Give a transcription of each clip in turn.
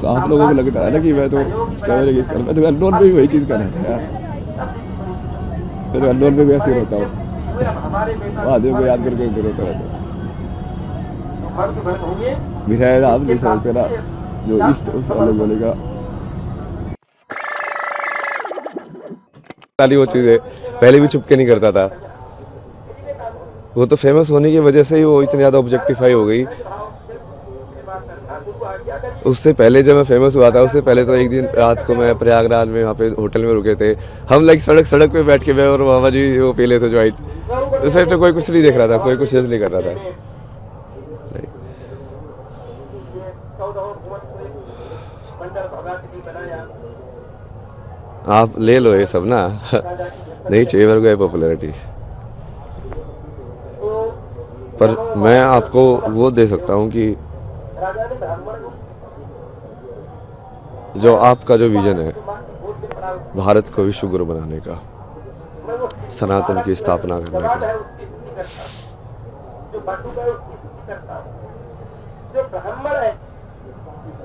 तो आप लोगों को लगता है ना कि मैं तो कैमरे की मैं तो अननोन में भी वही चीज़ कर रहा था यार। मैं तो अननोन में भी ऐसे ही होता हूँ, आदमी को याद करके फिर होता रहता है। मिठाई आप नहीं समझते ना, जो इष्ट उस अलग बोलेगा। वाली वो चीज़ है, पहले भी चुपके नहीं करता था। वो तो फेमस होने की वजह से ही वो इतनी ज़्यादा ऑब्जेक्टिफाई हो गई। उससे पहले जब मैं फेमस हुआ था, उससे पहले तो एक दिन रात को मैं प्रयागराज में वहाँ पे होटल में रुके थे हम, लाइक सड़क सड़क पे बैठ के मैं और मामा जी वो पी लेते ज्वाइंट। उस साइड तो कोई कुछ नहीं देख रहा था, कोई कुछ जज नहीं कर रहा था। आप ले लो ये सब ना नहीं चाहिए मेरे को ये पॉपुलैरिटी। पर मैं आपको वो दे सकता हूँ कि जो आपका जो विजन है भारत को विश्व गुरु बनाने का, सनातन की स्थापना करने का,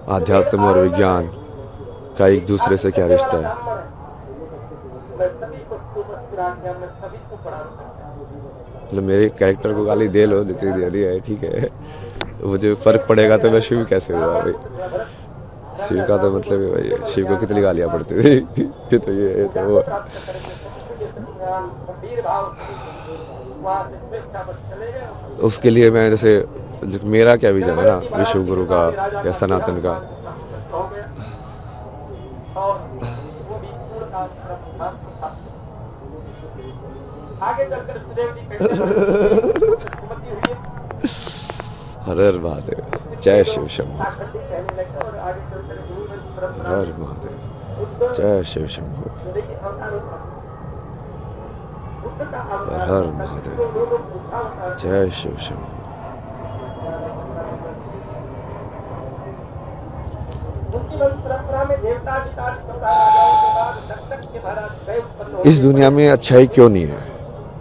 आध्यात्म और विज्ञान का एक दूसरे से क्या रिश्ता है। मतलब मेरे कैरेक्टर को गाली दे लो, जितनी दे रही है ठीक है, तो मुझे फर्क पड़ेगा तो मैं शिव कैसे हुआ भाई। शिव का तो मतलब है भाई, शिव को कितनी गालियाँ पड़ती थी ये तो ये तो वो। उसके लिए मैं जैसे मेरा क्या विजन है ना विश्व गुरु का या सनातन का, हर हर महादेव, जय शिव शंभू, हर हर महादेव, जय शिव शंभू, हर हर महादेव, जय शिव शंभू। इस दुनिया में अच्छाई क्यों नहीं है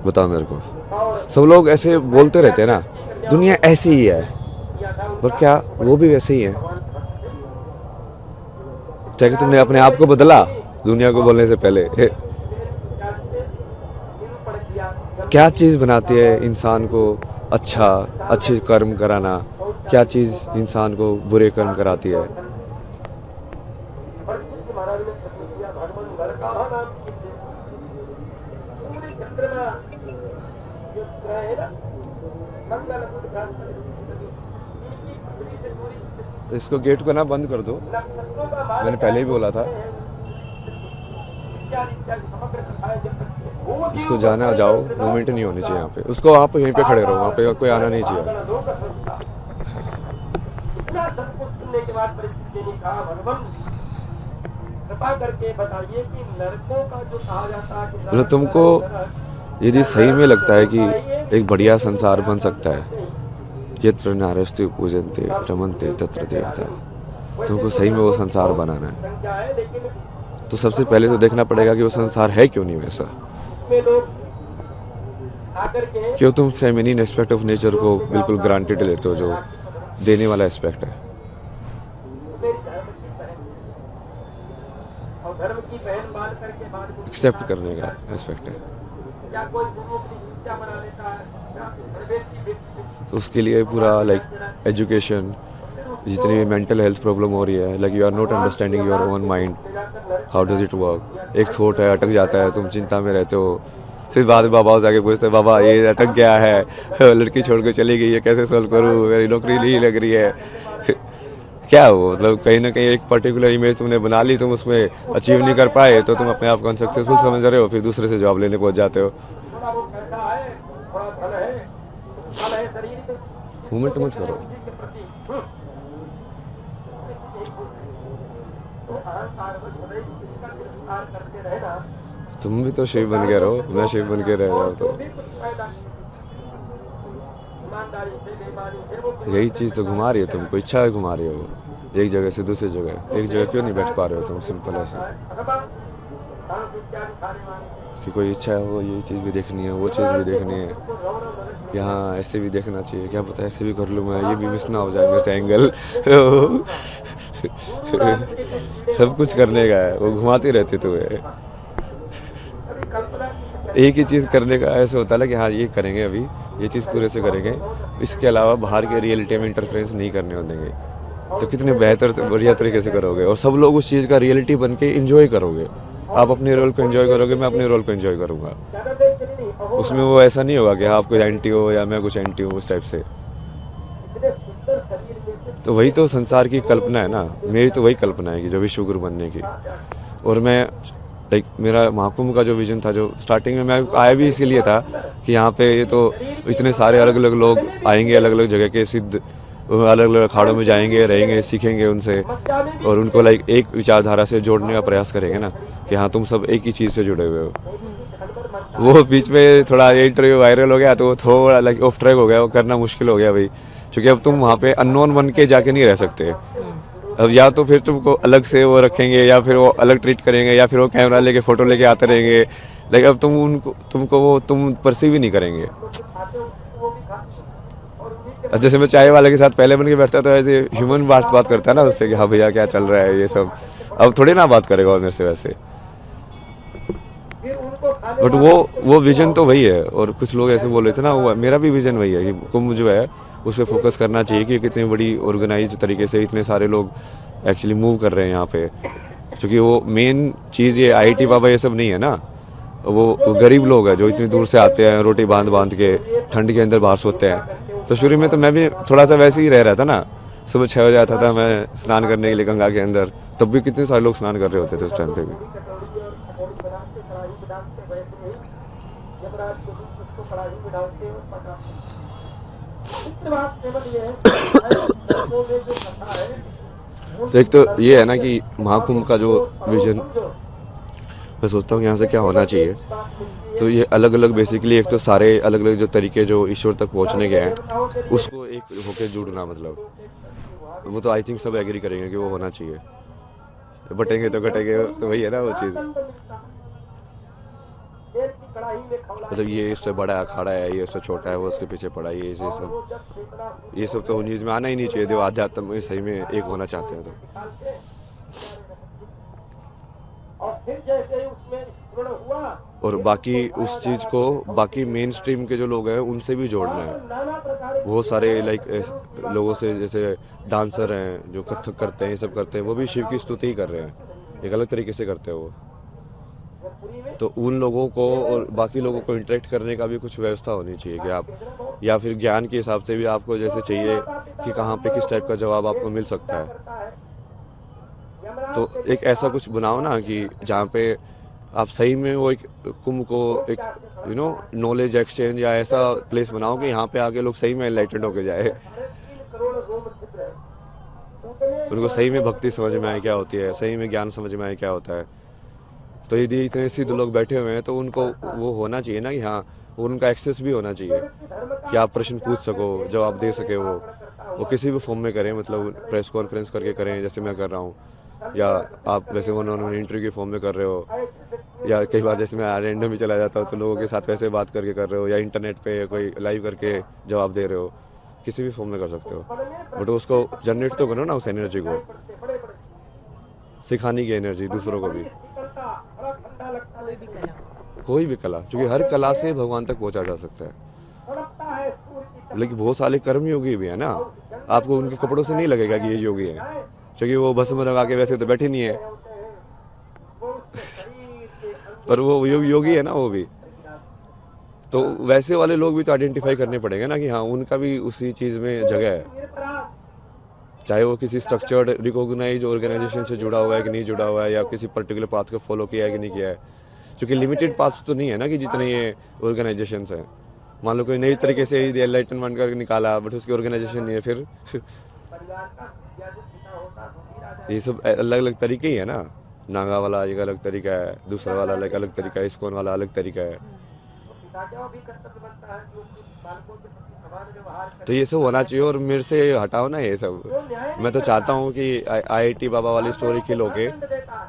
बताओ मेरे को। सब लोग ऐसे बोलते रहते हैं ना, दुनिया ऐसी ही है, पर क्या वो भी वैसे ही है? क्या कि तुमने अपने आप को बदला दुनिया को बोलने से पहले? क्या चीज़ बनाती है इंसान को अच्छा, अच्छे कर्म कराना? क्या चीज़ इंसान को बुरे कर्म कराती है? इसको गेट को ना बंद कर दो, मैंने पहले ही बोला था। जिसको जाना जाओ, मूवमेंट नहीं होनी चाहिए यहाँ पे। उसको आप यहीं पे खड़े रहो, वहाँ पे कोई आना नहीं चाहिए। मतलब तुमको यदि सही में लगता है कि एक बढ़िया संसार बन सकता है, यत्र नारस्ते पूजन्ते रमन्ते तत्र देवता, तुमको सही में वो संसार बनाना है, तो सबसे पहले तो देखना पड़ेगा कि वो संसार है क्यों नहीं वैसा। क्यों तुम फेमिनिन एस्पेक्ट ऑफ नेचर को बिल्कुल ग्रांटेड लेते हो, जो देने वाला एस्पेक्ट है, एक्सेप्ट करने का एस्पेक्ट है। तो उसके लिए पूरा लाइक एजुकेशन, जितनी भी मेंटल हेल्थ प्रॉब्लम हो रही है, like you are not understanding your own mind, how does it work. एक थॉट है, अटक जाता है, तुम चिंता में रहते हो, फिर बाद में बाबा जाके पूछते हैं, बाबा ये अटक गया है, लड़की छोड़ के चली गई है, कैसे सॉल्व करूँ, मेरी नौकरी नहीं लग रही है। क्या हो, मतलब कहीं ना कहीं एक पर्टिकुलर इमेज तुमने बना ली, तुम उसमें अचीव नहीं कर पाए, तो तुम अपने आप को अनसक्सेसफुल समझ रहे हो, फिर दूसरे से जॉब लेने पहुंच जाते हो। मूवमेंट मत करो। तुम भी तो शिव बन के रहो, मैं शिव बन के रह रहा हूँ, तो यही चीज़ तो घुमा रही है तुमको, इच्छा है घुमा रही हो एक जगह से दूसरी जगह। एक जगह क्यों नहीं बैठ पा रहे हो तुम, सिंपल ऐसा। कि कोई इच्छा हो ये चीज़ भी देखनी है, वो चीज़ भी देखनी है, यहाँ ऐसे भी देखना चाहिए, क्या पता ऐसे भी कर लूँ मैं, ये भी मिस ना हो जाए मेरे से एंगल। सब कुछ करने का है, वो घुमाते रहते तो है। एक ही चीज़ करने का ऐसे होता है ना कि हाँ ये करेंगे अभी, ये चीज़ पूरे से करेंगे, इसके अलावा बाहर के रियलिटी में इंटरफेरेंस नहीं करने देंगे। तो कितने बेहतर से बढ़िया तरीके से करोगे और सब लोग उस चीज़ का रियलिटी बन के इंजॉय करोगे। आप अपने रोल को एंजॉय करोगे, मैं अपने रोल को एंजॉय करूँगा। उसमें वो ऐसा नहीं होगा कि आप कुछ एंटी हो या मैं कुछ एंटी हूँ, उस टाइप से। तो वही तो संसार की कल्पना है ना, मेरी तो वही कल्पना है कि जो विश्व गुरु बनने की। और मैं लाइक मेरा महाकुंभ का जो विजन था, जो स्टार्टिंग में मैं आया भी इसीलिए था कि यहाँ पे ये तो इतने सारे अलग अलग लोग आएंगे, अलग अलग जगह के सिद्ध अलग अलग अखाड़ों में जाएंगे, रहेंगे, सीखेंगे उनसे और उनको लाइक एक विचारधारा से जोड़ने का प्रयास करेंगे ना कि हाँ तुम सब एक ही चीज़ से जुड़े हुए हो। वो बीच में थोड़ा इंटरव्यू वायरल हो गया तो थोड़ा लाइक ऑफ ट्रैक हो गया, वो करना मुश्किल हो गया भाई, क्योंकि अब तुम वहाँ पे अननोन बन के जाके नहीं रह सकते। अब या तो फिर तुमको अलग से वो रखेंगे या फिर वो अलग ट्रीट करेंगे या फिर वो कैमरा लेके फ़ोटो लेके आते रहेंगे, लेकिन अब तुमको वो तुम परसीव ही नहीं करेंगे। जैसे मैं चाय वाले के साथ पहले बन के बैठता था, ऐसे ह्यूमन बात करता है ना उससे कि हाँ भैया क्या चल रहा है ये सब, अब थोड़ी ना बात करेगा मेरे से वैसे। बट वो विजन तो वही है। और कुछ लोग ऐसे बोल रहे थे ना, वो मेरा भी विजन वही है कि कुंभ जो है उस पर फोकस करना चाहिए कि कितनी बड़ी ऑर्गेनाइज्ड तरीके से इतने सारे लोग एक्चुअली मूव कर रहे हैं यहाँ पे। क्योंकि वो मेन चीज़ ये IIT बाबा ये सब नहीं है ना, वो गरीब लोग हैं जो इतनी दूर से आते हैं रोटी बांध बांध के ठंड के अंदर बाहर सोते हैं। तो शुरू में तो मैं भी थोड़ा सा वैसे ही रह रहा था ना, सुबह 6 बजे आता था मैं स्नान करने के लिए गंगा के अंदर, तब भी कितने सारे लोग स्नान कर रहे होते थे उस टाइम पे भी। तो एक तो ये है ना कि महाकुंभ का जो विजन, मैं सोचता हूँ यहाँ से क्या होना चाहिए, तो ये अलग अलग बेसिकली एक तो सारे अलग अलग जो तरीके जो ईश्वर तक पहुँचने के हैं उसको एक होके जुड़ना, मतलब वो तो आई थिंक सब एग्री करेंगे कि वो होना चाहिए। बटेंगे तो घटेंगे, तो वही है ना वो चीज़। मतलब ये इससे बड़ा अखाड़ा है, ये इससे छोटा है, वो उसके पीछे पड़ा है, ये सब तो न्यूज़ में आना ही नहीं चाहिए। जो आध्यात्म में सही में एक होना चाहते हैं तो। और बाकी उस चीज़ को बाकी मेन स्ट्रीम के जो लोग हैं उनसे भी जोड़ना है। बहुत सारे लाइक लोगों से, जैसे डांसर हैं जो कथक करते हैं, ये सब करते हैं, वो भी शिव की स्तुति ही कर रहे हैं, एक अलग तरीके से करते हैं वो। तो उन लोगों को और बाकी लोगों को इंटरेक्ट करने का भी कुछ व्यवस्था होनी चाहिए कि आप, या फिर ज्ञान के हिसाब से भी आपको जैसे चाहिए कि कहाँ पे किस टाइप का जवाब आपको मिल सकता है, तो एक ऐसा कुछ बनाओ ना कि जहाँ पे आप सही में वो एक कुंभ को एक नॉलेज एक्सचेंज या ऐसा प्लेस बनाओ कि यहाँ पे आके लोग सही में एनलाइटेंड होके जाए, उनको सही में भक्ति समझ में आए क्या होती है, सही में ज्ञान समझ में आए क्या होता है। तो यदि इतने सिद्ध लोग बैठे हुए हैं तो उनको वो होना चाहिए ना कि हाँ, उनका एक्सेस भी होना चाहिए कि आप प्रश्न पूछ सको, जवाब दे सके। वो किसी भी फॉर्म में करें, मतलब प्रेस कॉन्फ्रेंस करके करें जैसे मैं कर रहा हूँ, या आप वैसे उन्होंने इंटरव्यू के फॉर्म में कर रहे हो, या कई बार जैसे मैं रैंडम भी चला जाता हूँ तो लोगों के साथ वैसे बात करके कर रहे हो, या इंटरनेट पे कोई लाइव करके जवाब दे रहे हो, किसी भी फॉर्म में कर सकते हो। बट उसको जनरेट तो करो ना, उस एनर्जी को, सिखाने की एनर्जी दूसरों को भी। कोई भी कला, क्योंकि हर कला से भगवान तक पहुंचा जा सकता है। लेकिन बहुत सारे कर्म योगी भी है ना, आपको उनके कपड़ों से नहीं लगेगा कि ये योगी है, क्योंकि वो भस्म लगा के वैसे तो बैठे नहीं है। पर वो योगी है ना वो भी। तो वैसे वाले लोग भी तो आइडेंटिफाई करने पड़ेंगे ना कि हाँ, उनका भी उसी चीज़ में जगह है, चाहे वो किसी स्ट्रक्चर्ड रिकॉग्नाइज ऑर्गेनाइजेशन से जुड़ा हुआ है कि नहीं जुड़ा हुआ है, या किसी पर्टिकुलर पाथ को फॉलो किया है कि नहीं किया है। क्योंकि लिमिटेड पाथ्स तो नहीं है ना कि जितने ये ऑर्गेनाइजेशंस हैं। मान लो कोई नई तरीके से एनलाइटनमेंट करके निकाला, बट उसकी ऑर्गेनाइजेशन नहीं है, फिर ये सब अलग अलग तरीके ही है ना। नागा वाला एक अलग तरीका है, दूसरा वाला अलग तरीका है, इस्कॉन वाला अलग तरीका है। तो ये सब होना चाहिए और मेरे से हटाओ ना ये सब। मैं तो चाहता हूँ कि IIT बाबा वाली स्टोरी खिलो के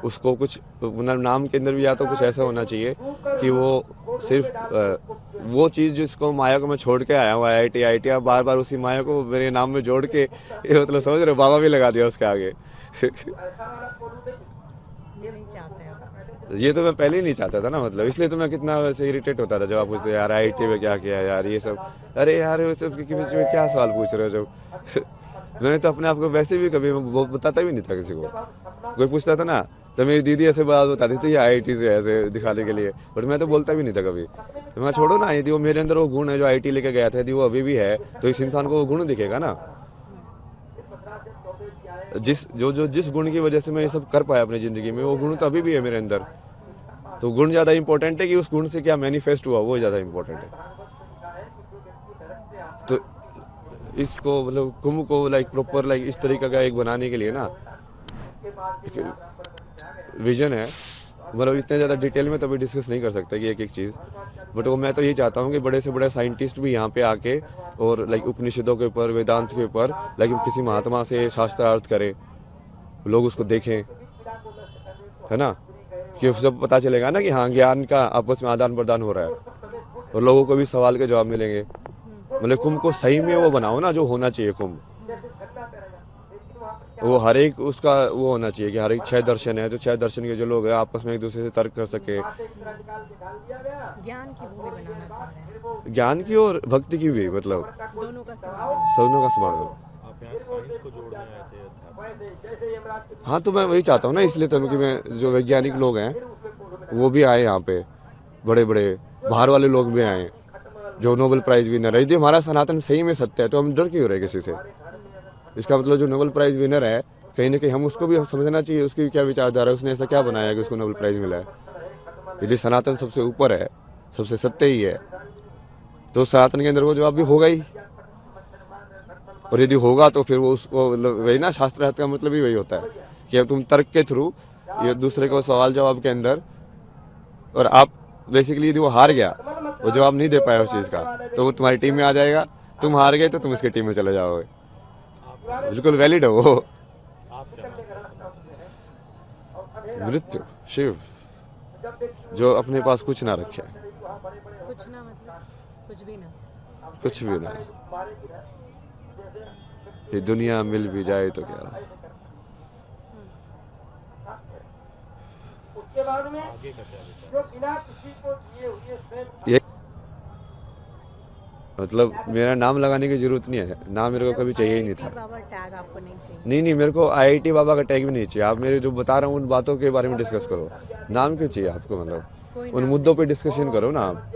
उसको कुछ मतलब नाम के अंदर भी या तो कुछ ऐसा होना चाहिए कि वो सिर्फ वो चीज़ जिसको माया को मैं छोड़ के आया हूँ IIT अब बार बार उसी माया को मेरे नाम में जोड़ के ये मतलब समझ रहे हो, बाबा भी लगा दिया उसके आगे। ये नहीं चाहते आप। ये तो मैं पहले ही नहीं चाहता था ना, मतलब इसलिए तो मैं कितना वैसे इरिटेट होता था जब आप पूछते यार IIT में क्या किया यार ये सब। अरे यार वो सब के बीच में क्या सवाल पूछ रहे हो जब मैंने तो अपने आप को वैसे भी कभी बताता भी नहीं था किसी को। कोई पूछता था ना तो मेरी दीदी ऐसे बात बताती थी IIT से ऐसे दिखाने के लिए, बट मैं तो बोलता भी नहीं था कभी। तो मैं छोड़ो ना, यदि वो मेरे अंदर वो गुण है जो IIT लेके गया था, यदि वो अभी भी है तो इस इंसान को वो गुण दिखेगा ना, जिस गुण की वजह से मैं ये सब कर पाया अपनी ज़िंदगी में, वो गुण तो अभी भी है मेरे अंदर। तो गुण ज़्यादा इंपॉर्टेंट है कि उस गुण से क्या मैनिफेस्ट हुआ, वो ज़्यादा इंपॉर्टेंट है। तो इसको मतलब कुंभ को लाइक प्रॉपर लाइक इस तरीके का एक बनाने के लिए ना विजन है, मतलब इतने ज़्यादा डिटेल में तो अभी डिस्कस नहीं कर सकते कि एक एक चीज़, बट वो मैं तो ये चाहता हूँ कि बड़े से बड़े साइंटिस्ट भी यहाँ पे आके और लाइक उपनिषदों के ऊपर, वेदांत के ऊपर लाइक किसी महात्मा से शास्त्रार्थ करें, लोग उसको देखें, है ना, कि सब पता चलेगा ना कि हाँ ज्ञान का आपस में आदान प्रदान हो रहा है और लोगों को भी सवाल के जवाब मिलेंगे। मतलब कुंभ को सही में वो बनाओ ना जो होना चाहिए कुंभ, वो हर एक उसका वो होना चाहिए कि हर एक 6 दर्शन है, जो 6 दर्शन के जो लोग हैं आपस में एक दूसरे से तर्क कर सके, ज्ञान की भूमि बनाना चाह रहे हैं, ज्ञान की और भक्ति की भी, मतलब दोनों का समागम। सबनों का समागम। आप यहाँ साइंस को जोड़ने आए थे। हाँ तो मैं वही चाहता हूँ ना, इसलिए तो कि मैं जो वैज्ञानिक लोग हैं वो भी आए यहाँ पे, बड़े बड़े बाहर वाले लोग भी आए जो नोबेल प्राइज विनर है। यदि हमारा सनातन सही में सत्य है तो हम डर क्यों हो रहे किसी से? इसका मतलब जो नोबेल प्राइज विनर है कहीं ना कहीं हम उसको भी समझना चाहिए, उसकी क्या विचारधारा है, उसने ऐसा क्या बनाया कि उसको नोबेल प्राइज मिला है। यदि सनातन सबसे ऊपर है, सबसे सत्य ही है, तो सनातन के अंदर वो जवाब भी होगा ही, और यदि होगा तो फिर वो उसको मतलब वही ना, शास्त्रार्थ का मतलब ही वही होता है कि अब तुम तर्क के थ्रू ये दूसरे को सवाल जवाब के अंदर, और आप बेसिकली यदि वो हार गया, वो जवाब नहीं दे पाया उस चीज़ का, तो वो तुम्हारी टीम में आ जाएगा, तुम हार गए तो तुम उसकी टीम में चले जाओगे। बिल्कुल वैलिड है वो। मृत्यु शिव जो अपने पास कुछ ना रखे, कुछ ना मतलब कुछ भी ना, कुछ भी ना, ये दुनिया मिल भी जाए तो क्या। आगे का क्या विचार? ये मतलब मेरा नाम लगाने की जरूरत नहीं है, नाम मेरे को कभी चाहिए ही नहीं था। बाबा टैग आपको नहीं चाहिए? नहीं, मेरे को IIT बाबा का टैग भी नहीं चाहिए। आप मेरे जो बता रहा हूँ उन बातों के बारे में डिस्कस करो, नाम क्यों चाहिए आपको? मतलब उन मुद्दों पे डिस्कशन करो ना आप।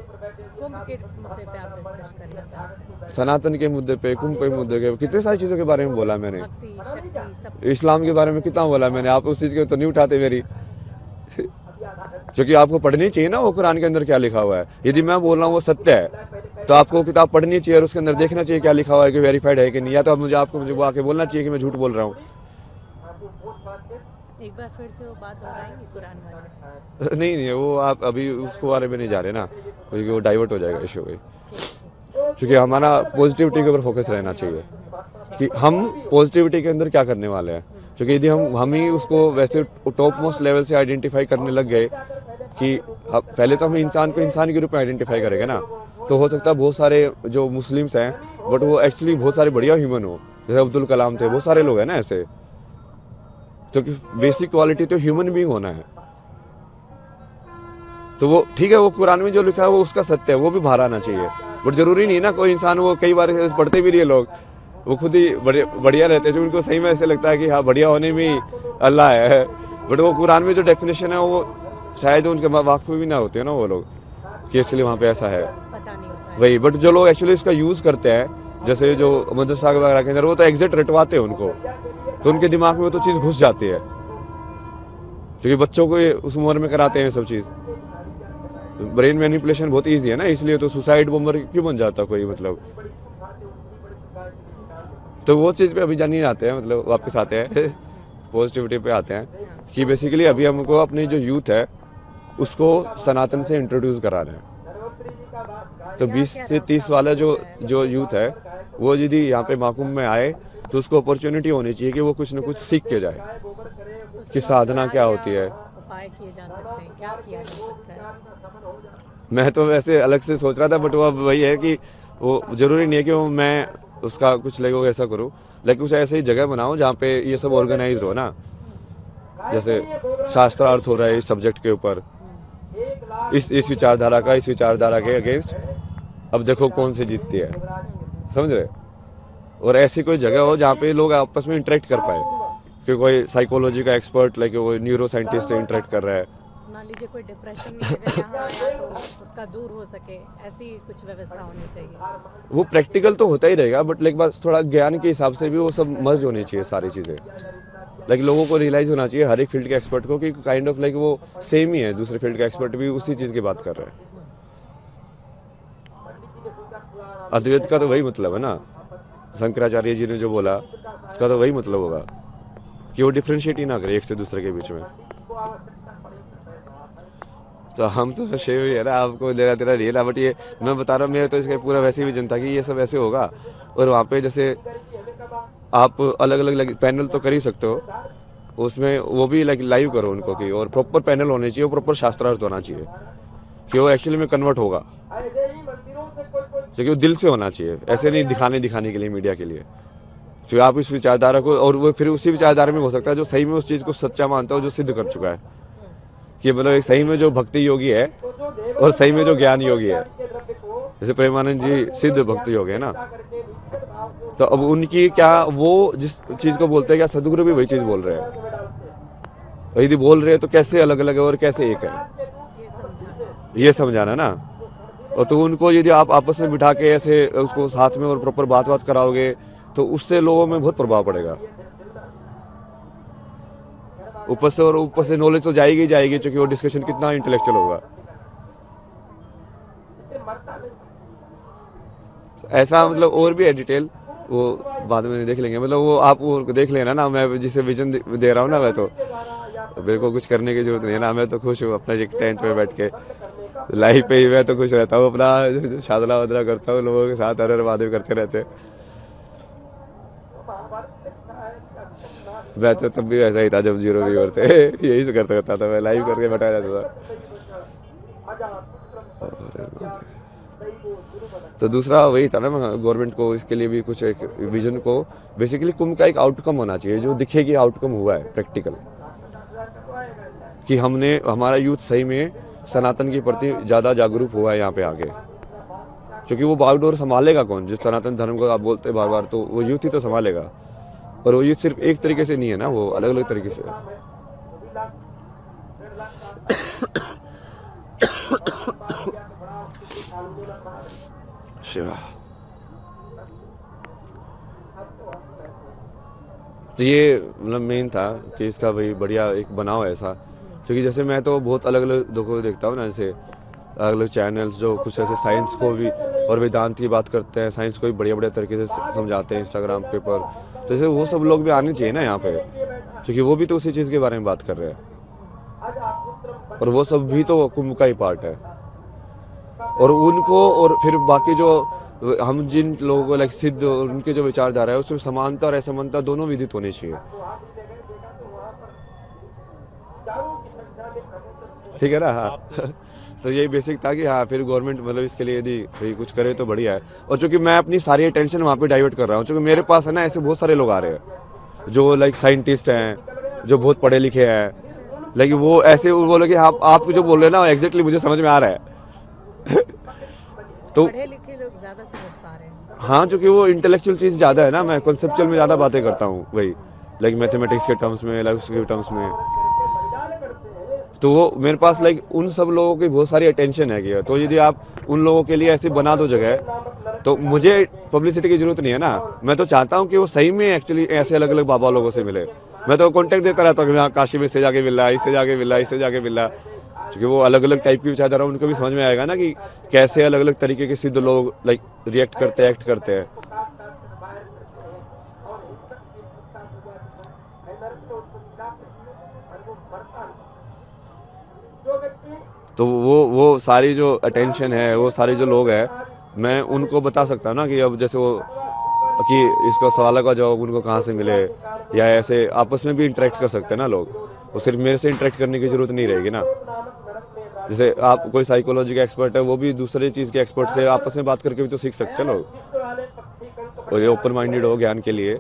कुंभ के मुद्दे पे आप डिस्कस करना चाहते हैं? सनातन के मुद्दे पे, कुंभ के मुद्दे के, कितनी सारी चीज़ों के बारे में बोला मैंने, भक्ति शक्ति सब। इस्लाम के बारे में कितना बोला मैंने, आप उस चीज़ के तो नहीं उठाते मेरी क्योंकि आपको पढ़नी चाहिए ना वो कुरान के अंदर क्या लिखा हुआ है। यदि मैं बोल रहा हूँ वो सत्य है तो आपको किताब पढ़नी चाहिए और उसके अंदर देखना चाहिए क्या लिखा हुआ है, कि वेरीफाइड है कि नहीं, या तो मुझे वो आके बोलना चाहिए कि मैं झूठ बोल रहा हूँ। एक बार फिर से वो बात दोहराएंगे कुरान वाले? नहीं, वो आप अभी उसको बारे में नहीं जा रहे ना, क्योंकि वो डाइवर्ट हो जाएगा इशू भाई। क्योंकि हमारा पॉजिटिविटी के ऊपर फोकस रहना चाहिए कि हम पॉजिटिविटी के अंदर क्या करने वाले हैं। क्योंकि यदि हम ही उसको वैसे टॉप मोस्ट लेवल से आइडेंटिफाई करने लग गए कि अब पहले तो हम इंसान को इंसान के रूप में आइडेंटिफाई करेंगे ना, तो हो सकता है बहुत सारे जो मुस्लिम्स हैं बट वो एक्चुअली बहुत सारे बढ़िया ह्यूमन हो, जैसे अब्दुल कलाम थे, बहुत सारे लोग हैं ना ऐसे। क्योंकि बेसिक क्वालिटी तो ह्यूमन बीइंग होना है। तो वो ठीक है, वो कुरान में जो लिखा है वो उसका सत्य है, वो भी बाहर आना चाहिए। बट जरूरी नहीं ना कोई इंसान, वो कई बार पढ़ते भी नहीं है लोग, वो खुद ही बढ़िया रहते हैं, जो उनको सही में ऐसे लगता है कि हाँ बढ़िया होने में ही अल्लाह है। बट वो कुरान में जो डेफिनेशन है वो शायद उनके वाकफ भी ना होते हैं ना वो लोग कि एक्चुअली वहाँ पे ऐसा है, पता नहीं होता है। वही। बट जो लोग एक्चुअली इसका यूज़ करते हैं, जैसे जो मदरसा वगैरह के अंदर, वो तो एग्जैक्ट रटवाते हैं उनको, तो उनके दिमाग में वो तो चीज़ घुस जाती है, क्योंकि बच्चों को उस उम्र में कराते हैं सब चीज़। ब्रेन मैनिपुलेशन बहुत ईजी है ना, इसलिए तो सुसाइड बॉम्बर क्यों बन जाता कोई, मतलब। तो वो चीज़ पे अभी जानिए आते हैं, मतलब वापस आते हैं पॉजिटिविटी पे आते हैं कि बेसिकली अभी हमको अपनी जो यूथ है उसको सनातन से इंट्रोड्यूस कराना है। तो 20 से 30 वाला जो यूथ है वो यदि यहाँ पे महाकुंभ में आए तो उसको अपॉर्चुनिटी होनी चाहिए कि वो कुछ ना कुछ सीख के जाए कि साधना क्या होती है। उपाय किए जा सकते हैं, क्या किया जा सकता है? मैं तो वैसे अलग से सोच रहा था, बट वो अब वही है कि वो जरूरी नहीं है कि वो मैं उसका कुछ लगो ऐसा करूँ, लेकिन कुछ ऐसी जगह बनाओ जहाँ पे ये सब ऑर्गेनाइज हो ना, जैसे शास्त्रार्थ हो रहा है इस सब्जेक्ट के ऊपर, इस विचारधारा के अगेंस्ट, अब देखो कौन सी जीतती है, समझ रहे। और ऐसी कोई जगह हो जहाँ पे लोग आपस में इंटरेक्ट कर पाए, कि कोई साइकोलॉजी का एक्सपर्ट लाइक कोई न्यूरो साइंटिस्ट से इंटरेक्ट कर रहा है, मान लीजिए कोई डिप्रेशन में अगर यहाँ आया तो उसका दूर हो सके, ऐसी कुछ व्यवस्था होनी चाहिए। वो प्रैक्टिकल तो होता ही रहेगा, बट लाइक बार थोड़ा ज्ञान के हिसाब से भी वो सब मर्ज होनी चाहिए सारी चीज़ें। लाइक लोगों को रियलाइज होना चाहिए हर एक फील्ड के एक्सपर्ट को कि काइंड ऑफ लाइक वो सेम ही है, दूसरे फील्ड का एक्सपर्ट भी उसी चीज़ की बात कर रहे हैं। अद्वैत का तो वही मतलब है ना, शंकराचार्य जी ने जो बोला उसका तो वही मतलब होगा कि वो डिफ्रेंशिएट ही ना करे एक से दूसरे के बीच में। तो हम तो शेव ही है ना, आपको लेना तेरा रियल है, बट ये मैं बता रहा हूँ, मेरे तो इसका पूरा वैसे भी जनता कि ये सब ऐसे होगा। और वहाँ पे जैसे आप अलग अलग पैनल तो कर ही सकते हो, उसमें वो भी लाइव करो उनको कि, और प्रॉपर पैनल होने चाहिए, प्रॉपर शास्त्रार्थ होना चाहिए कि वो एक्चुअली में कन्वर्ट होगा, क्योंकि वो दिल से होना चाहिए, ऐसे नहीं दिखाने के लिए, मीडिया के लिए। जो आप इस विचारधारा को, और वो फिर उसी विचारधारा में हो सकता है जो सही में उस चीज़ को सच्चा मानता हो, जो सिद्ध कर चुका है कि मतलब एक सही में जो भक्ति योगी है और सही में जो ज्ञान योगी है। जैसे प्रेमानंद जी सिद्ध भक्ति योगी है ना, तो अब उनकी क्या, वो जिस चीज को बोलते हैं क्या सदगुरु भी वही चीज बोल रहे हैं, यदि बोल रहे हैं तो कैसे अलग अलग है और कैसे एक है, ये समझाना ना। और तो उनको यदि आप आपस में बिठा के ऐसे उसको साथ में और प्रॉपर बात कराओगे तो उससे लोगों में बहुत प्रभाव पड़ेगा। ऊपर से नॉलेज तो जाएगी ही जाएगी, क्योंकि वो डिस्कशन कितना इंटेलेक्चुअल होगा। ऐसा मतलब और भी है डिटेल, वो बाद में देख लेंगे। मतलब वो आप वो देख लेना ना, मैं जिसे विजन दे रहा हूँ ना, मैं तो मेरे को कुछ करने की जरूरत नहीं है ना, मैं तो खुश हूँ अपना टेंट पे बैठ के लाइफ पे ही मैं तो खुश रहता हूँ, अपना शादला वादला करता हूँ, लोगों के साथ हर महादेव करते रहते। मैं तो तब भी ऐसा ही था जब 0 व्यूअर थे, यही से करता था, मैं लाइव करके बैठा रहता था। तो दूसरा वही था ना, गवर्नमेंट को इसके लिए भी कुछ एक विजन को, बेसिकली कुंभ का एक आउटकम होना चाहिए जो दिखे कि आउटकम हुआ है प्रैक्टिकल, कि हमने हमारा यूथ सही में सनातन के प्रति ज़्यादा जागरूक हुआ है यहाँ पे आगे। क्योंकि वो बागडोर संभालेगा कौन, जिस सनातन धर्म को आप बोलते हैं बार बार, तो वो यूथ ही तो संभालेगा। और वो यूथ सिर्फ एक तरीके से नहीं है ना, वो अलग अलग तरीके से है। शिवा, तो ये मतलब मेन था कि इसका भाई बढ़िया एक बनाओ ऐसा, क्योंकि जैसे मैं तो बहुत अलग अलग लोगों को देखता हूँ ना, जैसे अलग अलग चैनल्स जो कुछ ऐसे साइंस को भी और वेदांत की बात करते हैं, साइंस को भी बढ़िया बढ़िया तरीके से समझाते हैं इंस्टाग्राम के ऊपर, तो जैसे वो सब लोग भी आने चाहिए ना यहाँ पे, क्योंकि वो भी तो उसी चीज़ के बारे में बात कर रहे हैं, और वो सब भी तो कुंभ का ही पार्ट है। और उनको, और फिर बाकी जो हम जिन लोगों को लाइक सिद्ध और उनके जो विचारधारा है उसमें समानता और असमानता दोनों विदित होनी चाहिए, ठीक है ना। हाँ तो यही बेसिक था कि हाँ फिर गवर्नमेंट मतलब इसके लिए यदि भाई कुछ करे तो बढ़िया है। और चूंकि मैं अपनी सारी अटेंशन वहाँ पे डाइवर्ट कर रहा हूँ, क्योंकि मेरे पास है ना ऐसे बहुत सारे लोग आ रहे हैं जो लाइक साइंटिस्ट हैं, जो बहुत पढ़े लिखे हैं, लेकिन वो ऐसे बोले कि आप जो बोल रहे हैं ना एग्जैक्टली मुझे समझ में आ रहा है तो पढ़े लिखे लोग ज्यादा समझ पा रहे हैं। हाँ, क्योंकि वो इंटेलेक्चुअल चीज़ ज़्यादा है ना, मैं कॉन्सेप्चुअल में ज़्यादा बातें करता हूँ, वही लाइक मैथमेटिक्स के टर्म्स में, लाइक उसके टर्म्स में, तो वो मेरे पास लाइक उन सब लोगों की बहुत सारी अटेंशन है कि, तो यदि आप उन लोगों के लिए ऐसे बना दो जगह, तो मुझे पब्लिसिटी की जरूरत नहीं है ना। मैं तो चाहता हूँ कि वो सही में एक्चुअली ऐसे अलग अलग बाबा लोगों से मिले। मैं तो कॉन्टेक्ट देता रहता हूँ कि हाँ काशी में इससे जाके मिल रहा है, इससे जाके मिल रहा है, इससे जाके मिल रहा है, क्योंकि वो अलग अलग टाइप की विचारधारा उनको भी समझ में आएगा ना कि कैसे अलग अलग तरीके के सिद्ध लोग लाइक रिएक्ट करते हैं, एक्ट करते हैं। तो वो सारी जो अटेंशन है, वो सारे जो लोग हैं, मैं उनको बता सकता हूँ ना कि अब जैसे वो कि इसका सवाल का जवाब उनको कहाँ से मिले, या ऐसे आपस में भी इंटरेक्ट कर सकते हैं ना लोग। वो सिर्फ मेरे से इंटरेक्ट करने की ज़रूरत नहीं रहेगी ना। जैसे आप कोई साइकोलॉजी का एक्सपर्ट है, वो भी दूसरे चीज़ के एक्सपर्ट से आपस में बात करके भी तो सीख सकते हैं लोग। और ये ओपन माइंडेड हो ज्ञान के लिए।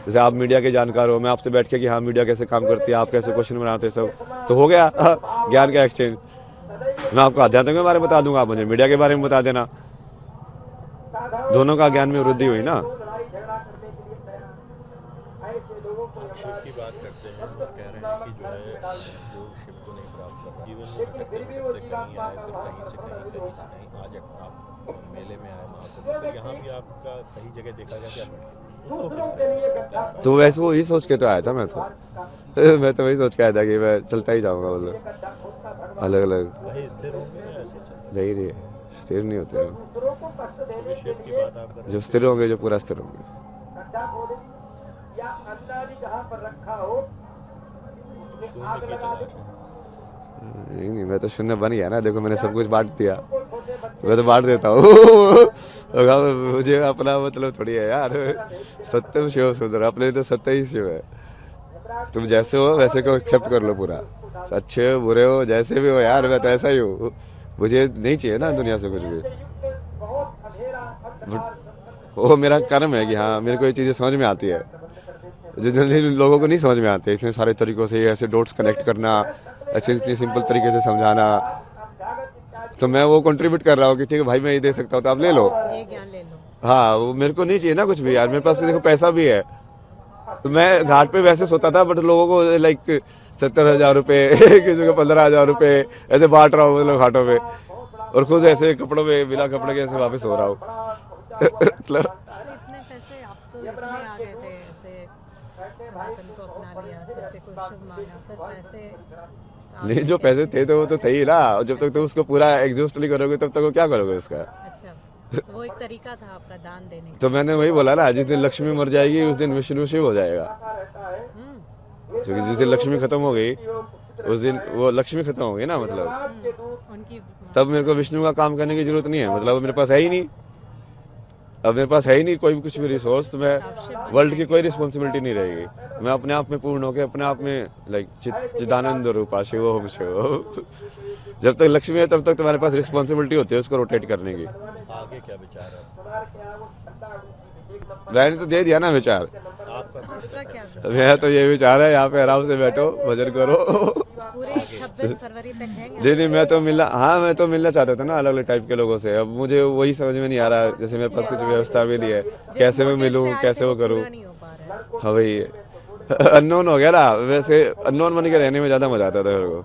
जैसे आप मीडिया के जानकार हो, मैं आपसे बैठ के कि हाँ मीडिया कैसे काम करती है, आप कैसे क्वेश्चन बनाते हैं, सब तो हो गया ज्ञान का एक्सचेंज। मैं आपको अध्यात्म के बारे में बता दूंगा, आप मुझे मीडिया के बारे में बता देना, दोनों का ज्ञान में वृद्धि हुई ना। शिव की बात करते हैं, वो कह रहे हैं कि जो है जो शिव को नहीं प्राप्त कर रहा, जीवन में भटकते भटकते कहीं आए, फिर कहीं से कहीं, कहीं से कहीं, आज आप मेले में आए महाकुंभ, तो यहाँ भी आपका कई जगह देखा गया क्या भटके, उसको किस तरह से? तो वैसे वो ही सोच के तो आया था मैं तो वही सोच के आया था कि मैं चलता ही जाऊंगा, मतलब अलग अलग वही स्थिर होंगे या ऐसे चल नहीं रही, स्थिर नहीं होते हम। क्योंकि शिव की बात आप कर जो स्थिर होंगे, जो पूरा स्थिर होंगे। शून्य की तलाश है। नहीं, मैं तो शून्य बन गया ना, देखो मैंने सब कुछ बांट दिया, मैं तो बांट देता हूँ मुझे अपना मतलब थोड़ी है यार, सत्यम शिव सुंदर, अपने तो सत्य ही शिव है। तुम जैसे हो वैसे को एक्सेप्ट कर लो पूरा, अच्छे हो बुरे हो जैसे भी हो यार, मैं तो ऐसा ही हूँ। मुझे नहीं चाहिए ना दुनिया से कुछ भी, वो मेरा कर्म है कि हाँ मेरे को ये चीज़ें समझ में आती है, जिन लोगों को नहीं समझ में आती है। इतने सारे तरीकों से ऐसे डॉट्स कनेक्ट करना, ऐसे इतनी सिंपल तरीके से समझाना, तो मैं वो कंट्रीब्यूट कर रहा हूँ कि ठीक है भाई मैं ये दे सकता हूँ तो आप ले लो। ये ज्ञान ले लो। हाँ, वो मेरे को नहीं चाहिए ना कुछ भी यार, मेरे पास देखो पैसा भी है, तो मैं घाट पे वैसे सोता था, बट लोगों को लाइक 70,000 रुपये किसी को 15,000 रुपये ऐसे बांट रहा हूँ मतलब घाटों पे, और खुद ऐसे कपड़ों में बिना कपड़े के ऐसे वापस हो रहा हूँ मतलब तो इतने पैसे आप तो इसमें आ गए थे, ऐसे सनातन को अपना लिया, सत्य को शुभ माना, फिर पैसे आप नहीं, जो पैसे थे तो वो तो थे ही ना, और जब तक तुम उसको पूरा एग्जॉस्ट नहीं करोगे तब तक वो क्या करोगे उसका। अच्छा, तो वो एक तरीका था आपका दान देने का। तो मैंने वही बोला ना, जिस दिन लक्ष्मी मर जाएगी उस दिन विष्णु शिव हो जाएगा, क्योंकि जिस दिन लक्ष्मी खत्म हो गई उस दिन वो लक्ष्मी खत्म हो गई ना, मतलब उनकी तब मेरे को विष्णु का काम करने की जरूरत नहीं है, मतलब मेरे पास है ही नहीं, अब मेरे पास है ही नहीं कोई भी कुछ भी रिसोर्स, तो मैं वर्ल्ड की कोई रिस्पॉन्सिबिलिटी नहीं रहेगी, मैं अपने आप में पूर्ण होकर अपने आप में लाइक चिदानंद रूपा शिव ओम शिव। जब तक लक्ष्मी है तब तक तुम्हारे पास रिस्पॉन्सिबिलिटी होती है उसको रोटेट करने की। आगे क्या विचार है मैंने तो दे दिया ना विचार, आपका? आपका क्या मेरा तो ये विचार है यहाँ पे आराम से बैठो भजन करो। पूरे 26 फरवरी तक हैंगे? नहीं, मैं तो मिलना चाहता था ना अलग अलग टाइप के लोगों से, अब मुझे वही समझ में नहीं आ रहा, जैसे मेरे पास कुछ व्यवस्था भी नहीं है, कैसे मैं मिलूँ कैसे वो करूँ। नहीं हो पा रहा है। हाँ भाई अननोन हो गया ना, वैसे अननोन बन के रहने में ज़्यादा मजा आता था मेरे को,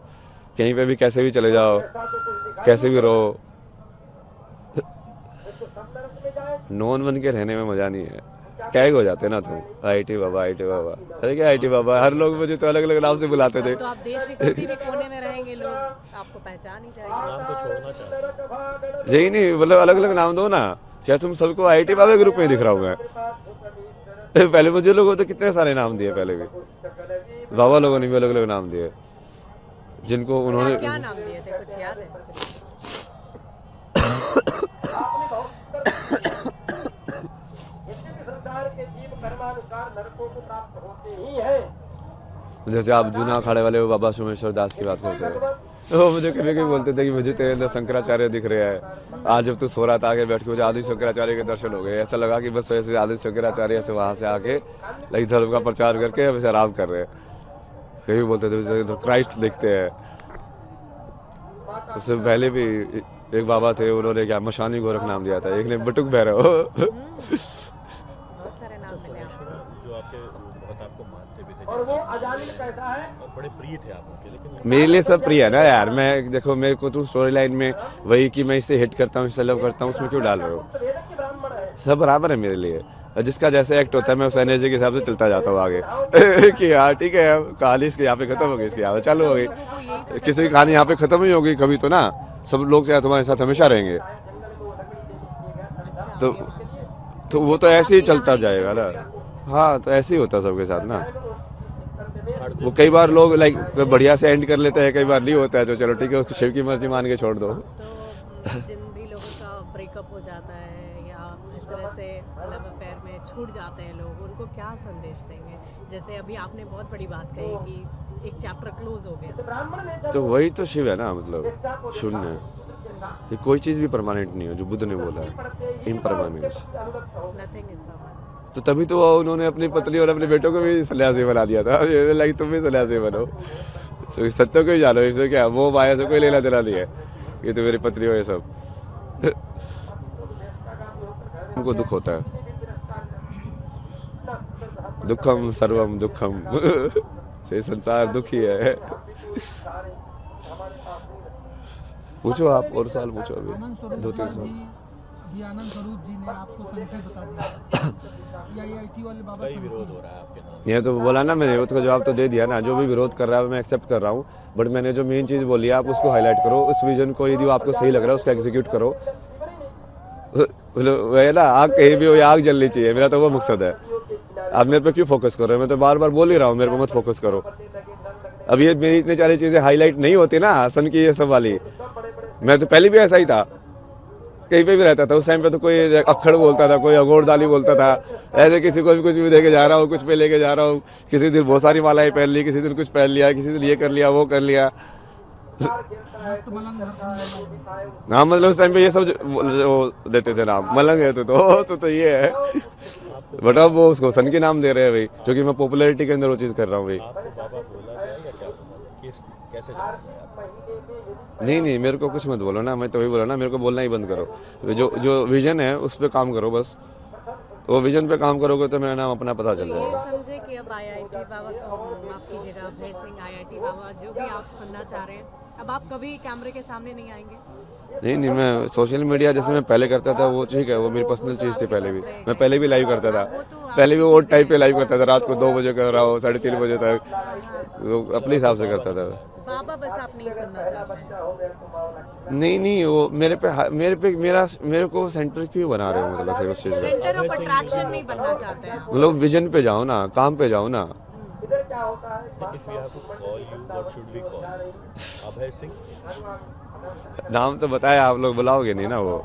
कहीं पे भी कैसे भी चले जाओ कैसे भी रहो, नॉन बन के रहने में मजा नहीं है, टैग हो जाते ना तुम, IT बाबा अरे क्या IT बाबा, हर लोग मुझे तो अलग अलग नाम से बुलाते थे। तो आप देश के किसी भी कोने में रहेंगे, लोग आपको पहचान ही जाएंगे। नाम को छोड़ना चाहते हैं? यही नहीं, मतलब अलग अलग नाम दो ना, शायद तुम सबको IT बाबा के ग्रुप में दिख रहा हूँ मैं। पहले मुझे लोगों तो कितने सारे नाम दिए, पहले भी बाबा लोगों ने भी अलग अलग नाम दिए, जिनको उन्होंने क्या नाम दिए थे, कुछ याद है? जैसे आप जूना अखाड़े वाले वो बाबा सोमेश्वर दास की बात करते हैं, तो मुझे कभी कभी बोलते थे कि मुझे तेरे अंदर शंकराचार्य दिख रहे हैं, आज जब तू सो रहा था आगे बैठ के मुझे आदि शंकराचार्य के दर्शन हो गए, ऐसा लगा कि बस वैसे आदि शंकराचार्य से वहाँ से आके लाइक धर्म का प्रचार करके अब ऐसे आराम कर रहे हैं। कभी बोलते थे क्राइस्ट दिखते हैं। उससे पहले भी एक बाबा थे, उन्होंने क्या मशानी गोरख नाम दिया था, एक ने बटुक भैरव। बहुत सारे नाम मिले आपको। जो आपके बहुत आपको मानते भी थे और वो और बड़े प्रिय थे आप उनके, लेकिन मेरे लिए सब प्रिय है ना यार, मैं देखो मेरे को तुम स्टोरी लाइन में वही कि मैं इसे हिट करता हूँ, इसे लव करता हूँ, उसमें क्यों डाल रहे हो, सब बराबर है मेरे लिए, जिसका जैसे एक्ट होता है मैं उस एनर्जी के हिसाब से चलता जाता हूँ आगे कि हाँ ठीक है कहानी इसके यहाँ पे खत्म हो गई, इसके यहाँ पे चालू हो गई, किसी की कहानी यहाँ पे खत्म ही होगी कभी तो ना, सब लोग से तुम्हारे साथ हमेशा रहेंगे, तो वो तो ऐसे ही चलता जाएगा ना। हाँ, तो ऐसे ही होता सबके साथ ना। वो कई बार लोग लाइक बढ़िया से एंड कर लेते हैं, कई बार नहीं होता है, तो चलो ठीक है उसको शिव की मर्जी मान के छोड़ दो। तो जिन भी लोगों का ब्रेकअप हो जाता है या इस तरह से लव अफेयर में छूट जाते हैं लोग, उनको क्या संदेश देंगे? जैसे अभी आपने बहुत बड़ी बात कही कि एक चैप्टर क्लोज हो गया, तो वही तो शिव है ना, मतलब शून्य। ये कोई चीज़ भी परमानेंट नहीं है, जो बुद्ध ने बोला है इम्परमानेंस। Nothing is permanent. तो तभी तो उन्होंने अपनी पत्नी और अपने बेटों को भी सन्यासी बना दिया था, लाइक तुम भी सन्यासी बनो। तो सत्य को ही जानो, इससे क्या वो माया से कोई लेना देना नहीं है, ये तो मेरी पत्नी हो ये सब। उनको दुख होता है, दुखम सर्वम दुखम। ये संसार दुखी है। पूछो आप, और साल पूछो अभी, आनंद स्वरूप 2-3 साल। जी आनंद स्वरूप जी ने आपको संख्या बता दिया या IIT वाले बाबा कई विरोध संख्या हो रहा है आपके नाम। ये तो बोला ना मैंने, उसका जवाब तो दे दिया ना। जो भी विरोध कर रहा है मैं एक्सेप्ट कर रहा हूँ, बट मैंने जो मेन चीज़ बोली है आप उसको हाईलाइट करो, उस विजन को यदि आपको सही लग रहा है उसको एग्जीक्यूट करो। वह ना, आग कहीं भी हो या आग जलनी चाहिए, मेरा तो वो मकसद है। आप मेरे पे क्यों फोकस कर रहे हो? मैं तो बार बार बोल ही रहा हूँ मेरे पे मत फोकस करो। अब ये मेरी इतनी सारी चीज़ें हाईलाइट नहीं होती ना हसन की ये सब वाली, मैं तो पहले भी ऐसा ही था, कहीं पे भी रहता था। उस टाइम पे तो कोई अक्खड़ बोलता था, कोई अगोरदाली बोलता था, ऐसे किसी को भी कुछ भी देके जा रहा हूँ, कुछ पे लेके जा रहा हूँ। किसी दिन बहुत सारी मालाएं पहन ली, किसी दिन कुछ पहन लिया, किसी दिन ये कर लिया वो कर लिया। मस्त मलंग हर हाँ मतलब उस टाइम पे ये सब वो देते थे नाम, मलंग है तो ये है। बट अब वो उसको सन के नाम दे रहे हैं भाई, क्योंकि मैं पॉपुलैरिटी के अंदर वो चीज़ कर रहा हूँ भाई। आपको बाबा बोला गया या क्या बोला? किस कैसे जाना है? नहीं मेरे को कुछ मत बोलो ना, मैं तो वही बोला ना, मेरे को बोलना ही बंद करो। जो विजन है उस पर काम करो बस। वो विजन पे काम करोगे तो मेरा नाम अपना पता चल ये जाएगा। समझे कि अब IIT बाबा माफ कीजिएगा, अभय सिंह IIT बाबा जो भी आप सुनना चाह रहे हैं, अब आप कभी कैमरे के सामने नहीं आएंगे? नहीं मैं सोशल मीडिया जैसे मैं पहले करता था वो ठीक है, वो मेरी पर्सनल चीज़ थी। पहले भी मैं पहले भी लाइव करता था, पहले भी वो टाइप पे लाइव करता था, रात को 2 बजे कर रहा हो, 3:30 बजे तक, वो अपने हिसाब से करता था। बाबा बस आप नहीं सुनना चाहते हैं। नहीं वो मेरे को सेंटर क्यों बना रहे हो, मतलब फिर उस चीज़ का सेंटर ऑफ अट्रैक्शन नहीं बनना चाहते हैं आप। मतलब विजन पे जाओ ना, काम पे जाओ ना। If we have to call you, what should we call you? Abhay Singh? नाम तो बताया, आप लोग बुलाओगे नहीं ना वो।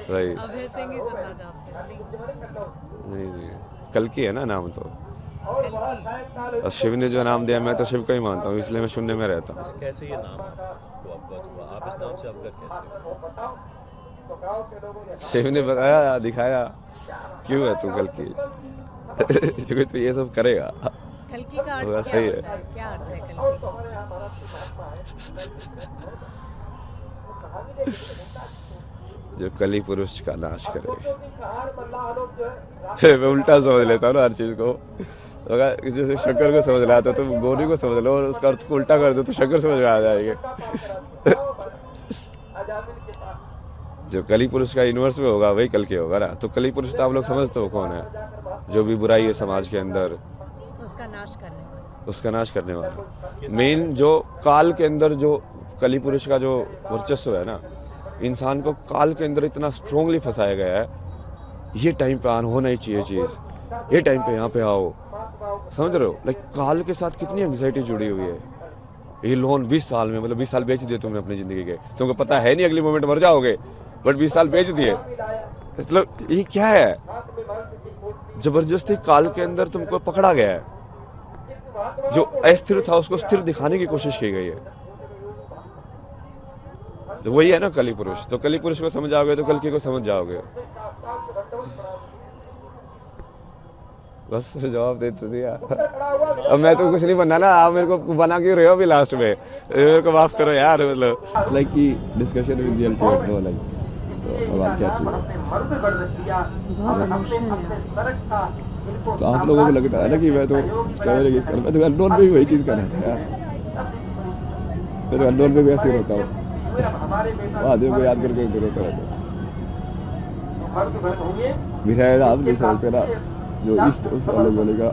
भाई अभय सिंह ही सुनना चाहते हैं। नहीं कल की है ना नाम तो। कल और शिव ने जो नाम दिया मैं तो शिव का ही मानता हूँ, इसलिए मैं शून्य में रहता हूँ। कैसे ये नाम आपको अवगत हुआ? आप इस नाम से अवगत कैसे हुए? शिव ने बताया, दिखाया, क्यों है तू कल की। क्योंकि तू ये सब करेगा। कल्कि का अर्थ वो क्या सही है। होता है? क्या अर्थ है कल्कि? जो कली पुरुष का नाश करे। मैं उल्टा समझ लेता हूँ ना हर चीज को। अगर जैसे शंकर को समझ रहा था तो गौरी को समझ लो, और उसका अर्थ को उल्टा कर दो तो शंकर समझ में आ जाएंगे। जो कली पुरुष का यूनिवर्स में होगा वही कल के होगा ना। तो कली पुरुष तो आप लोग समझते हो कौन है? जो भी बुराई है समाज के अंदर, उसका नाश करने वाला। उसका नाश करने वाला। मेन जो काल के अंदर जो कली पुरुष का जो वर्चस्व है ना, इंसान को काल के अंदर इतना स्ट्रोंगली फंसाया गया है, ये टाइम पे होना ही चाहिए चीज़, ये टाइम पे यहाँ पे आओ, समझ रहे हो? लाइक काल के साथ कितनी एंग्जाइटी जुड़ी हुई है। ये लोन 20 साल में, मतलब 20 साल बेच दिए तुमने अपनी ज़िंदगी के, तुमको पता है नहीं अगली मोमेंट मर जाओगे, बट 20 साल बेच दिए। मतलब ये क्या है? जबरदस्ती काल के अंदर तुमको पकड़ा गया है। जो अस्थिर था उसको स्थिर दिखाने की कोशिश की गई है। तो वही है ना कली पुरुष। तो कली पुरुष को समझ आओगे तो कल्कि को समझ जाओगे। बस जवाब दे तो दिया। अब मैं तो कुछ नहीं बनना ना, आप मेरे को बना क्यों रहे हो अभी लास्ट में? मेरे को माफ करो यार। मतलब लाइक की discussion with the ultimate no, like तो अब आप क्या चाहिए? बहुत इमोशनल है। तो आप लोगों को लगता है ना कि मैं तो अननोन पे भी वही चीज़ कर रहा था यार। मैं तो अननोन पे भी ऐसे होता हूँ, आदमी को याद करके रोता रहता हूँ। मिठाई आप नहीं समझते ना, जो इष्ट उस अलग बोलेगा।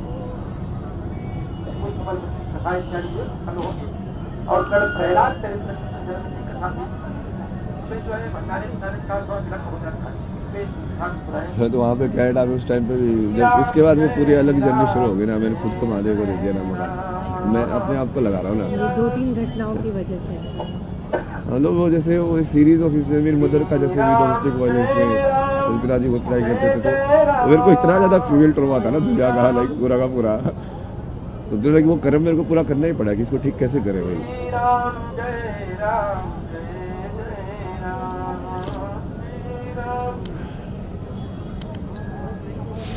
मैं तो वहाँ पे कनाडा में उस टाइम पे भी जब इसके बाद वो पूरी अलग जर्नी शुरू हो गई ना, मैंने खुद को महादेव को दे दिया ना मकान, मैं अपने आप को लगा रहा हूँ ना। ये 2-3 घटनाओं की वजह से हम लोग वो जैसे वो सीरीज ऑफ मेरी मदर का जैसे भी डोमेस्टिक वायलेंस में सुल्ताना जी को ट्राई करते थे, तो मेरे को इतना ज़्यादा फीमेल ट्रॉमा था ना दुनिया का, लाइक पूरा का पूरा, तो जो लाइक वो कर्म मेरे को पूरा करना ही पड़ा कि इसको ठीक कैसे करे भाई।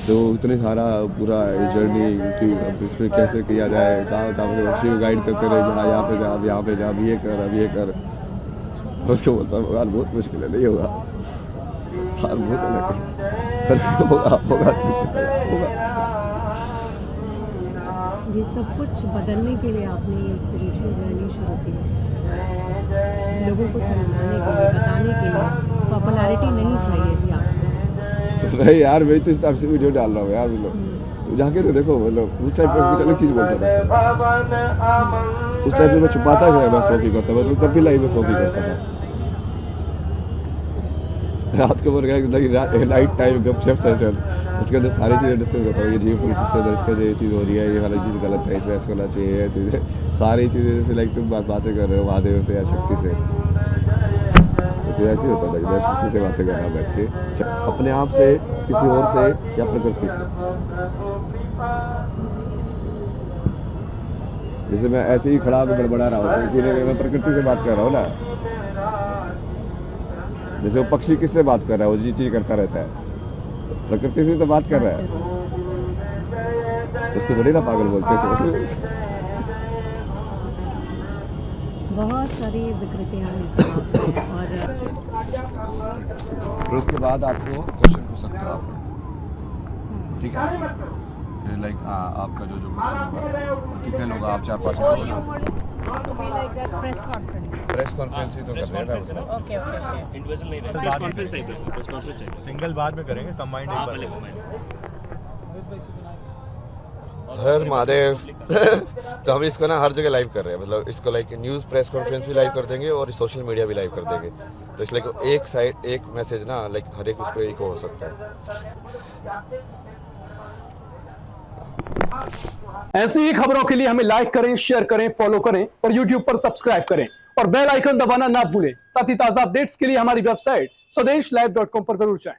तो इतने सारा पूरा जर्नी कि अब इसमें कैसे किया जाए, कहाँ कहाँ शिव गाइड करते रहे, जहाँ यहाँ पे जा, अब यहाँ पे जा, अब ये कर, अब ये कर। उसको बोलता भगवान बहुत मुश्किल है, नहीं होगा सार, बहुत अलग है, होगा होगा होगा। ये सब कुछ बदलने के लिए आपने ये स्पिरिचुअल जर्नी शुरू की, लोगों को समझाने के लिए, बताने के लिए। पॉपुलैरिटी नहीं चाहिए थी आपको। नहीं यार, मैं तो इस टाइप से वीडियो डाल रहा हूँ यार, मतलब जाके तो देखो, मतलब उस टाइप पर कुछ अलग चीज़ बोलता था, उस टाइप से मैं छुपाता था, मैं शौक ही करता था, तो तब भी लाइव में शौक ही करता था। रात को बोल नाइट टाइम गपशप सेशन, उसके अंदर सारी चीज़ें डिस्कस करता हूँ, ये जी पोलिटिक्स इसका ये चीज़ हो रही है, ये वाली चीज़ गलत है, इसमें ऐसा होना चाहिए, सारी चीज़ें जैसे लाइक तुम बातें कर रहे हो महादेव से या शक्ति से, तो ऐसे ही होता था कि मैं शक्ति से बातें कर रहा बैठ के, अपने आप से, किसी और से या प्रकृति से। जैसे मैं ऐसे ही खड़ा होकर बड़बड़ा रहा हूँ, तो मैं प्रकृति से बात कर रहा हूँ ना। जैसे वो पक्षी किससे बात कर रहा है, वो जी चीज करता रहता है, प्रकृति से तो बात कर रहा है, उसको थोड़ी ना पागल बोलते थे। बहुत सारी विकृतियाँ हैं समाज में, और उसके बाद आपको क्वेश्चन पूछ सकते हो आप, ठीक है, लाइक आपका जो क्वेश्चन होगा, कितने लोग आप 4-5 लोग प्रेस कॉन्फ्रेंस ही तो कर रहे हैं। ओके ओके ओके, इंडिविजुअल नहीं रहेगा, प्रेस कॉन्फ्रेंस टाइप है, प्रेस कॉन्फ्रेंस टाइप सिंगल बाद में करेंगे, कंबाइंड एक बार हर महादेव। तो हम इसको ना हर जगह लाइव कर रहे हैं, मतलब इसको लाइक न्यूज़ प्रेस कॉन्फ्रेंस भी लाइव कर देंगे और सोशल मीडिया भी लाइव कर देंगे, तो इसलिए एक साइड एक मैसेज ना लाइक हर एक उस पर एक हो सकता है। ऐसी ही खबरों के लिए हमें लाइक करें, शेयर करें, फॉलो करें और YouTube पर सब्सक्राइब करें और बेल आइकन दबाना ना भूलें। साथ ही ताज़ा अपडेट्स के लिए हमारी वेबसाइट swadesh live.com पर जरूर जाएं।